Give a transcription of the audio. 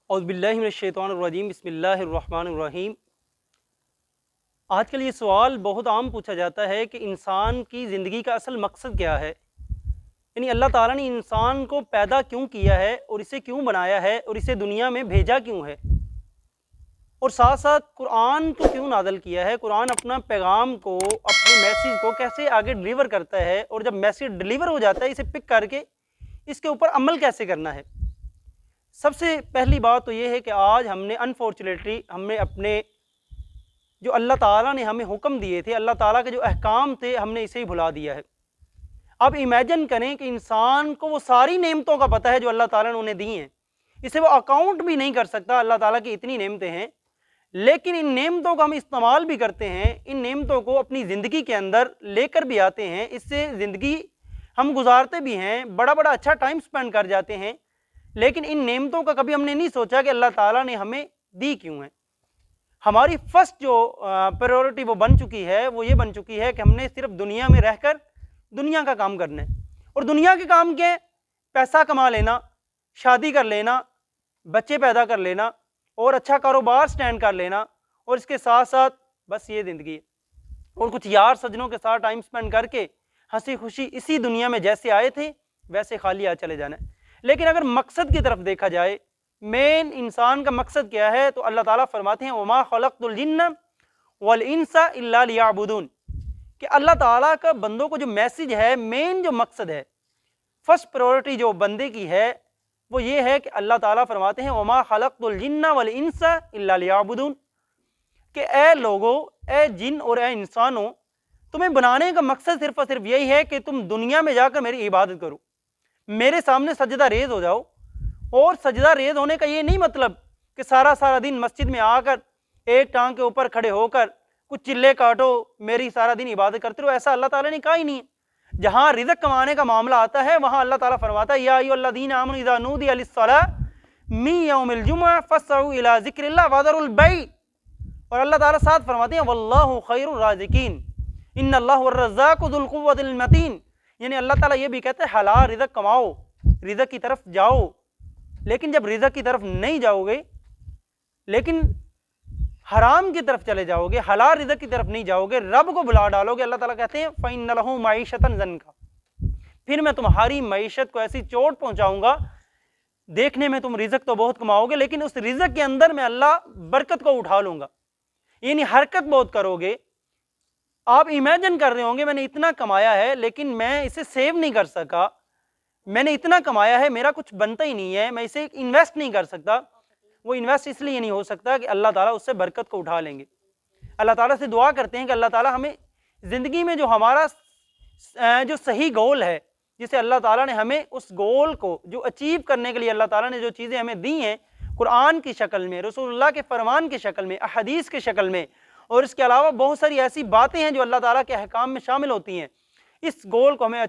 औज़ुबिल्लाहि मिनश्शैतानिर्रजीम बिस्मिल्लाहिर्रहमानिर्रहीम। आजकल ये सवाल बहुत आम पूछा जाता है कि इंसान की ज़िंदगी का असल मकसद क्या है? यानी अल्लाह ताला ने इंसान को पैदा क्यों किया है और इसे क्यों बनाया है और इसे दुनिया में भेजा क्यों है? और साथ-साथ कुरान को क्यों नाज़िल किया है? कुरान अपना पैगाम को, अपने मैसेज को कैसे आगे डिलीवर करता है और जब मैसेज डिलीवर हो जाता है इसे पिक करके इसके ऊपर अमल कैसे करना है? सबसे पहली बात तो ये है कि आज हमने अनफॉर्चुनेटली हमने अपने जो अल्लाह ताला ने हमें हुक्म दिए थे, अल्लाह ताला के जो अहकाम थे, हमने इसे ही भुला दिया है। अब इमेजिन करें कि इंसान को वो सारी नेमतों का पता है जो अल्लाह ताला ने उन्हें दी हैं, इसे वो अकाउंट भी नहीं कर सकता। अल्लाह ताला की इतनी नेमतें हैं, लेकिन इन नेमतों का हम इस्तेमाल भी करते हैं, इन नेमतों को अपनी ज़िंदगी के अंदर लेकर भी आते हैं, इससे ज़िंदगी हम गुजारते भी हैं, बड़ा बड़ा अच्छा टाइम स्पेंड कर जाते हैं, लेकिन इन नेमतों का कभी हमने नहीं सोचा कि अल्लाह ताला ने हमें दी क्यों है। हमारी फर्स्ट जो प्रायोरिटी वो बन चुकी है, वो ये बन चुकी है कि हमने सिर्फ दुनिया में रहकर दुनिया का काम करना है। और दुनिया के काम क्या है? पैसा कमा लेना, शादी कर लेना, बच्चे पैदा कर लेना और अच्छा कारोबार स्टैंड कर लेना, और इसके साथ साथ बस ये ज़िंदगी है। और कुछ यार सज्जनों के साथ टाइम स्पेंड करके हंसी खुशी इसी दुनिया में जैसे आए थे वैसे खाली आ चले जाना है। लेकिन अगर मकसद की तरफ देखा जाए, मेन इंसान का मकसद क्या है, तो अल्लाह ताला फरमाते हैं वमा खलक़तुल जिन्न वल इंसा इल्ला लियअबुदून, कि अल्लाह ताला का बंदों को जो मैसेज है, मेन जो मकसद है, फर्स्ट प्रायोरिटी जो बंदे की है वो ये है कि अल्लाह ताला फरमाते हैं वमा खलक़तुल जिन्न वल इंसा इल्ला लियअबुदून, कि ए लोगों, ए जिन और ए इंसानों, तुम्हें बनाने का मकसद सिर्फ और सिर्फ यही है कि तुम दुनिया में जाकर मेरी इबादत करो, मेरे सामने सजदा रेज हो जाओ। और सजदा रेज होने का ये नहीं मतलब कि सारा सारा दिन मस्जिद में आकर एक टांग के ऊपर खड़े होकर कुछ चिल्ले काटो, मेरी सारा दिन इबादत करते रहो, ऐसा अल्लाह ताला ने कहा ही नहीं है। जहाँ रिज़्क़ कमाने का मामला आता है वहाँ अल्लाह ताला फरमाता है या अय्युहल्लज़ीना आमनू इज़ा नूदिया लिस्सलाह मिन यौमिल जुमुअह फस्अऊ इला ज़िक्रिल्लाह वज़रुल बै। और अल्लाह ताला साथ फरमाते हैं वल्लाहु खैरुर राज़िकीन इन्नल्लाहु हुर्रज़्ज़ाक़ु ज़ुल क़ुव्वतिल मतीन। यानी अल्लाह ताला ये भी कहते हैं हलाल रिज़्क़ कमाओ, रिज़्क़ की तरफ जाओ, लेकिन जब रिज़्क़ की तरफ नहीं जाओगे, लेकिन हराम की तरफ चले जाओगे, हलाल रिज़्क़ की तरफ नहीं जाओगे, रब को भुला डालोगे, अल्लाह ताला कहते हैं फ़इन्न लहू मईशतन ज़न्का, फिर मैं तुम्हारी मईशत को ऐसी चोट पहुंचाऊंगा, देखने में तुम रिज़्क़ तो बहुत कमाओगे लेकिन उस रिज़्क़ के अंदर मैं अल्लाह बरकत को उठा लूंगा। यानी हरकत बहुत करोगे, आप इमेजिन कर रहे होंगे मैंने इतना कमाया है लेकिन मैं इसे सेव नहीं कर सका, मैंने इतना कमाया है मेरा कुछ बनता ही नहीं है, मैं इसे इन्वेस्ट नहीं कर सकता। वो इन्वेस्ट इसलिए नहीं हो सकता कि अल्लाह ताला उससे बरकत को उठा लेंगे। अल्लाह ताला से दुआ करते हैं कि अल्लाह ताला हमें ज़िंदगी में जो हमारा जो सही गोल है, जिसे अल्लाह ताला ने हमें उस गोल को जो अचीव करने के लिए अल्लाह ताला ने जो चीज़ें हमें दी हैं, कुरान की शक्ल में, रसूलुल्लाह के फरमान की शक्ल में, अहदीस की शक्ल में, और इसके अलावा बहुत सारी ऐसी बातें हैं जो अल्लाह ताला के अहकाम में शामिल होती हैं, इस गोल को हमें